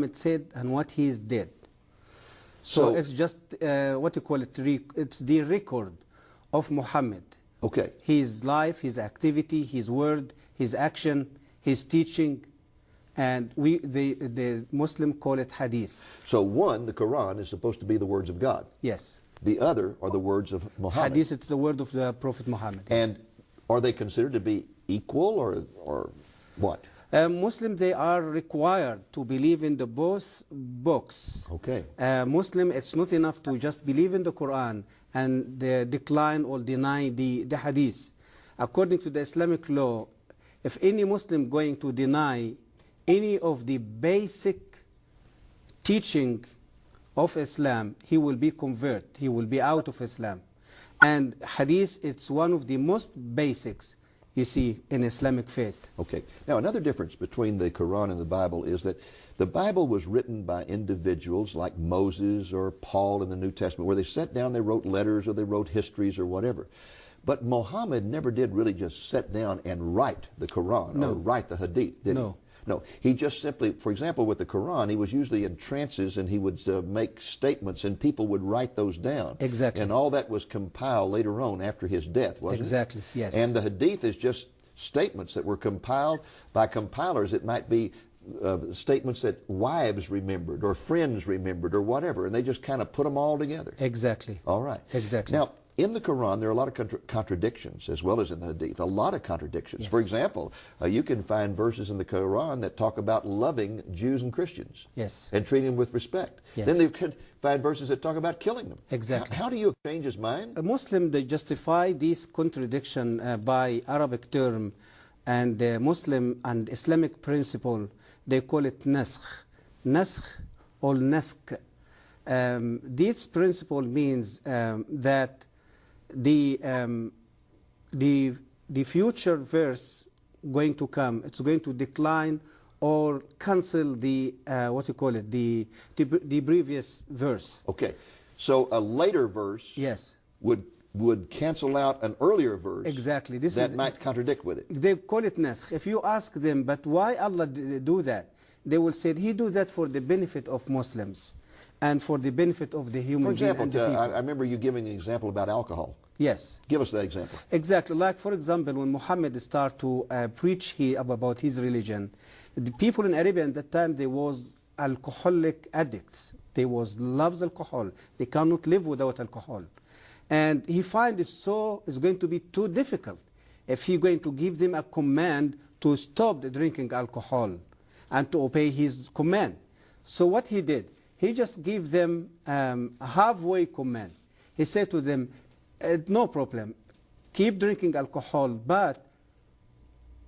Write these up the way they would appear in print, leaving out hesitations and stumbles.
Muhammad said and what he did. So it's just what you call it, it's the record of Muhammad. Okay. His life, his activity, his word, his action, his teaching, and the Muslim call it hadith. So one, the Quran, is supposed to be the words of God. Yes. The other are the words of Muhammad. Hadith, it's the word of the Prophet Muhammad. And are they considered to be equal or what? Muslim, they are required to believe in the both books. Okay. Muslim, it's not enough to just believe in the Quran and decline or deny the hadith. According to the Islamic law, if any Muslim going to deny any of the basic teaching of Islam, he will be converted. He will be out of Islam. And hadith, it's one of the most basics you see in Islamic faith. Okay. Now, another difference between the Quran and the Bible is that the Bible was written by individuals like Moses or Paul in the New Testament, where they sat down, they wrote letters or they wrote histories or whatever. But Muhammad never did really just sit down and write the Quran or write the Hadith, did he? No, he just simply, for example, with the Quran, he was usually in trances and he would make statements and people would write those down. Exactly. And all that was compiled later on after his death, wasn't it? Exactly, yes. And the Hadith is just statements that were compiled by compilers. It might be statements that wives remembered or friends remembered or whatever, and they just kind of put them all together. Exactly. All right. Exactly. Now, in the Quran, there are a lot of contradictions, as well as in the Hadith, a lot of contradictions. Yes. For example, you can find verses in the Quran that talk about loving Jews and Christians. Yes. And treating them with respect. Yes. Then you can find verses that talk about killing them. Exactly. How do you change his mind? A Muslim, they justify this contradiction by Arabic term, and Muslim and Islamic principle, they call it naskh. Naskh or nask. This principle means that the future verse going to come, it's going to decline or cancel the what you call it, the previous verse. Okay, so a later verse, yes, would cancel out an earlier verse. Exactly. That might contradict with it. They call it naskh. If you ask them, but why Allah do that? They will say He do that for the benefit of Muslims and for the benefit of the human being. For example, I remember you giving an example about alcohol. Yes. Give us that example. Exactly. Like, for example, when Muhammad started to preach about his religion, the people in Arabia at that time, they was alcoholic addicts. They loves alcohol. They cannot live without alcohol. And he finds it's going to be too difficult if he's going to give them a command to stop drinking alcohol and to obey his command. So what he did, he just gave them a halfway command. He said to them, no problem, keep drinking alcohol, but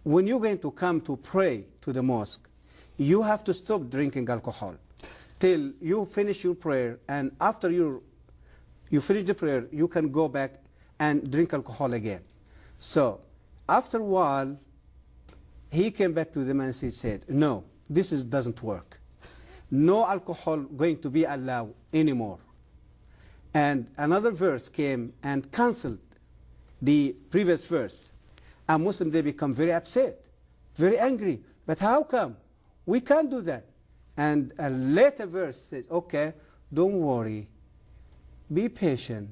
when you're going to come to pray to the mosque, you have to stop drinking alcohol till you finish your prayer, and after you finish the prayer, you can go back and drink alcohol again. So after a while, he came back to them and he said, no, this doesn't work. No alcohol going to be allowed anymore. And another verse came and cancelled the previous verse. And Muslims, they become very upset, very angry. But how come? We can't do that. And a later verse says, okay, don't worry. Be patient.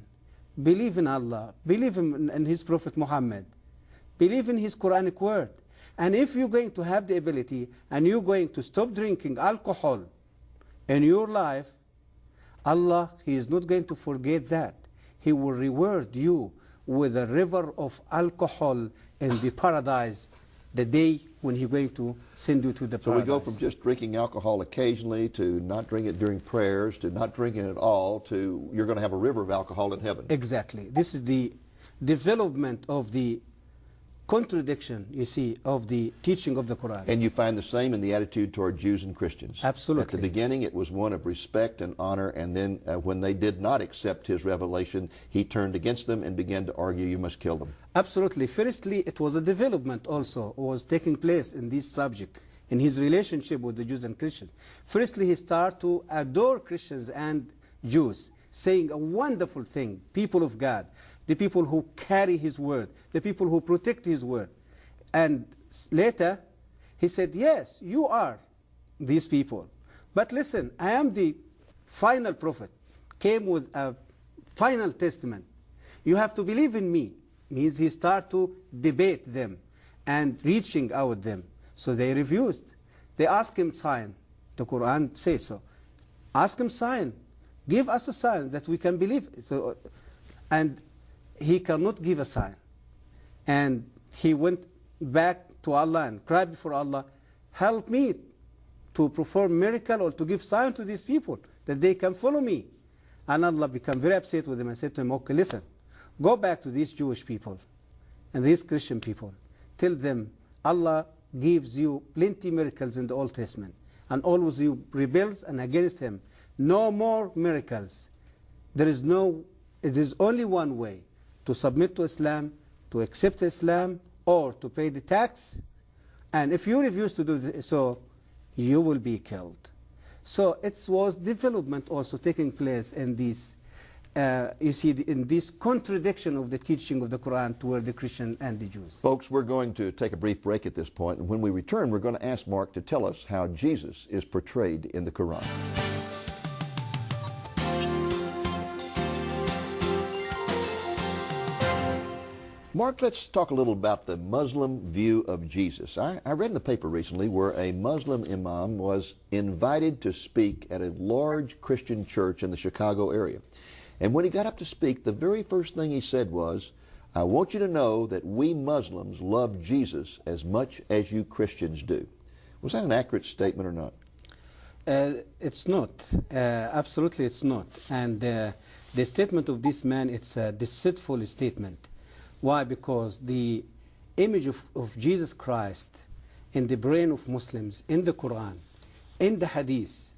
Believe in Allah. Believe in His Prophet Muhammad. Believe in His Quranic word. And if you're going to have the ability and you're going to stop drinking alcohol in your life, Allah, He is not going to forget that. He will reward you with a river of alcohol in the paradise the day when He's going to send you to the paradise. So we go from just drinking alcohol occasionally to not drinking it during prayers to not drinking it at all to you're going to have a river of alcohol in heaven. Exactly. This is the development of the contradiction, you see, of the teaching of the Quran. And you find the same in the attitude toward Jews and Christians. Absolutely. At the beginning, it was one of respect and honor, and then when they did not accept His revelation, He turned against them and began to argue, you must kill them. Absolutely. Firstly, it was a development also was taking place in this subject, in His relationship with the Jews and Christians. Firstly, He started to adore Christians and Jews, saying a wonderful thing, people of God, the people who carry His word, the people who protect His word. And later, He said, yes, you are these people, But listen, I am the final prophet, came with a final testament. You have to believe in me. Means he start to debate them and reaching out them. So they refused. They asked him sign. The Quran says so. Ask him sign. Give us a sign that we can believe. So, and he cannot give a sign. And he went back to Allah and cried before Allah, help me to perform miracle or to give sign to these people that they can follow me. And Allah became very upset with him and said to him, okay, listen, go back to these Jewish people and these Christian people. Tell them Allah gives you plenty miracles in the Old Testament, and always you rebels and against him. No more miracles. It is only one way, to submit to Islam, to accept Islam, or to pay the tax. And if you refuse to do so, you will be killed. So it was development also taking place in this, you see, in this contradiction of the teaching of the Quran toward the Christian and the Jews. Folks, we're going to take a brief break at this point, and when we return, we're going to ask Mark to tell us how Jesus is portrayed in the Quran. Mark, let's talk a little about the Muslim view of Jesus. I read in the paper recently where a Muslim imam was invited to speak at a large Christian church in the Chicago area. And when he got up to speak, the very first thing he said was, I want you to know that we Muslims love Jesus as much as you Christians do. Was that an accurate statement or not? It's not. Absolutely it's not. And the statement of this man, it's a deceitful statement. Why? Because the image of Jesus Christ in the brain of Muslims, in the Quran, in the Hadith,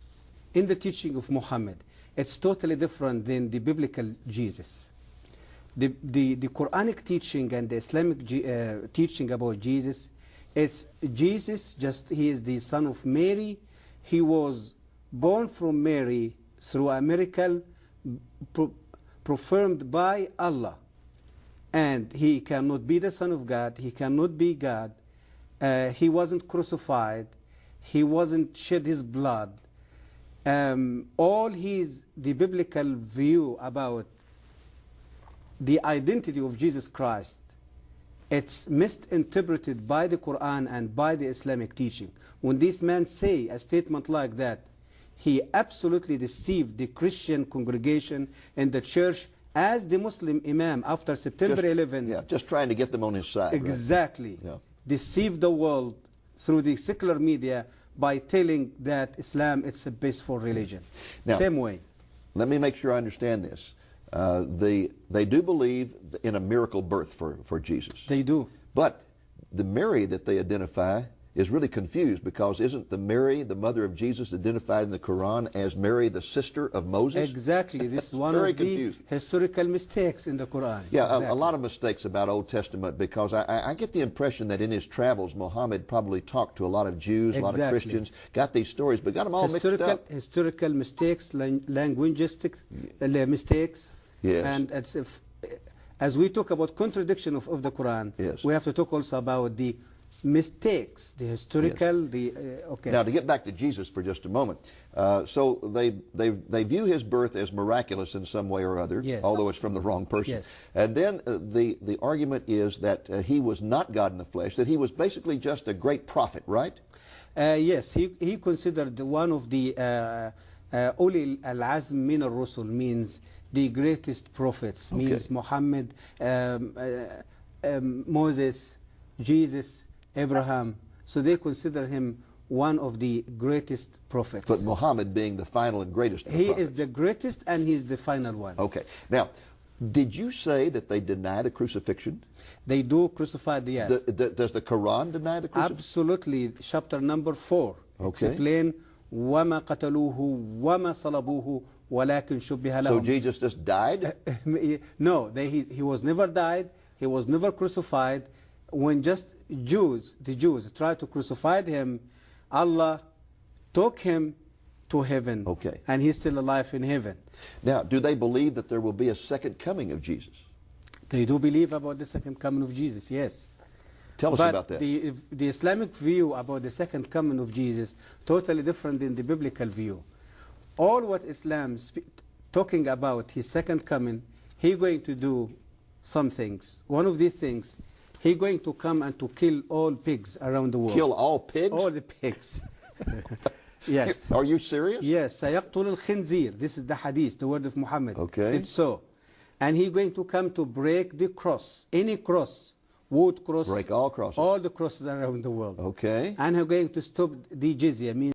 in the teaching of Muhammad, it's totally different than the biblical Jesus. The Quranic teaching and the Islamic teaching about Jesus, it's Jesus, just he is the son of Mary. He was born from Mary through a miracle performed by Allah. And he cannot be the Son of God. He cannot be God. He wasn't crucified. He wasn't shed his blood. All the biblical view about the identity of Jesus Christ, it's misinterpreted by the Quran and by the Islamic teaching. When this man say a statement like that, he absolutely deceived the Christian congregation and the church as the Muslim Imam after September 11. Yeah, just trying to get them on his side. Exactly. Right? Yeah. Deceive the world through the secular media by telling that Islam it's a peaceful religion. Now, same way. Let me make sure I understand this. They do believe in a miracle birth for Jesus. They do. But the Mary that they identify is really confused, because isn't the Mary, the mother of Jesus, identified in the Quran as Mary, the sister of Moses? Exactly. This is one of the historical mistakes in the Quran. Yeah, exactly. a lot of mistakes about Old Testament, because I get the impression that in his travels, Muhammad probably talked to a lot of Jews, a lot of Christians, got these stories, but got them all mixed up. Historical mistakes, linguistic mistakes. Yes. And as we talk about contradiction of the Quran, yes, we have to talk also about the mistakes, the historical, yes, okay. Now, to get back to Jesus for just a moment, so they view his birth as miraculous in some way or other, yes, although it's from the wrong person. Yes. And then the argument is that he was not God in the flesh, that he was basically just a great prophet, right? Yes, he considered one of the Uli al-Azm min al-Rusul, means the greatest prophets, okay, means Muhammad, Moses, Jesus, Abraham. So they consider him one of the greatest prophets. But Muhammad being the final and greatest of the prophets. He is the greatest and he is the final one. Okay. Now, did you say that they deny the crucifixion? They do crucify the yes. Does the Quran deny the crucifixion? Absolutely. Chapter number 4. Okay. Explain وَمَا قَتَلُوهُ وَمَا صَلَبُوهُ وَلَكِنْ شُبِّهَ لَهُم. So Jesus just died? No, he was never died. He was never crucified. When just the Jews tried to crucify him, Allah took him to heaven. Okay. And he's still alive in heaven. Now, do they believe that there will be a second coming of Jesus? They do believe about the second coming of Jesus, yes. Tell us but about that. The Islamic view about the second coming of Jesus, totally different than the biblical view. All what Islam talking about his second coming, he going to do some things. One of these things, he going to come and to kill all pigs around the world. Kill all pigs? All the pigs. Yes. Are you serious? Yes. سيقتل الخنزير. This is the hadith, the word of Muhammad. Okay. Said so. And he going to come to break the cross, any cross, wood cross. Break all crosses. All the crosses around the world. Okay. And he's going to stop the jizya, means